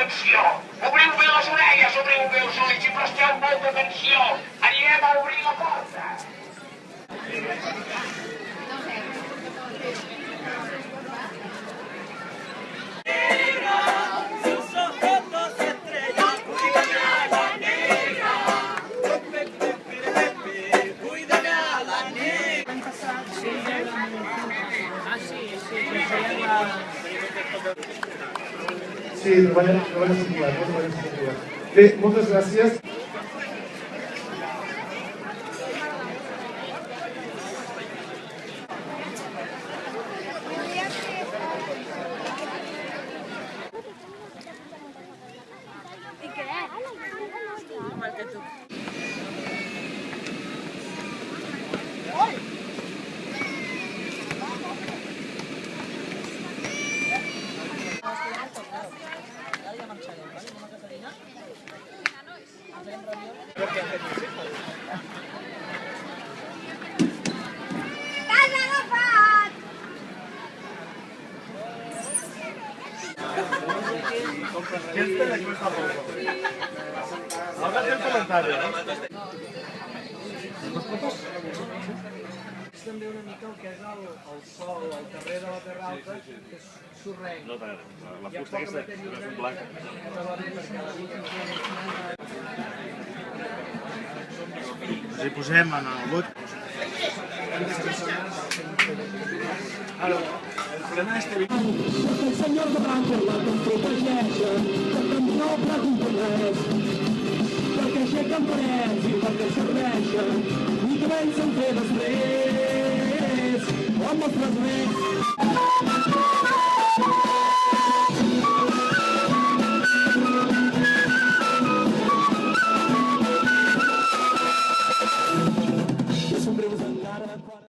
atenció! Obriu bé les orelles, obriu bé els ulls i presteu molta atenció! Anirem a obrir la porta! Sí, treballen circular, Bé, moltes gràcies. Què ens té aquesta foto? Ara té el comentari, no? És també una mica el que és el sol, el carrer de la Terra Alta, que és sorrenc. No, la fusta aquesta és un blanc. Ens hi posem en el bot. Ara, el problema és que... El senyor de Brancola que ens protegeixen, que també no pregunten res, perquè aixequen parets i perquè serveixen, i que vencen fer després, amb els tres més.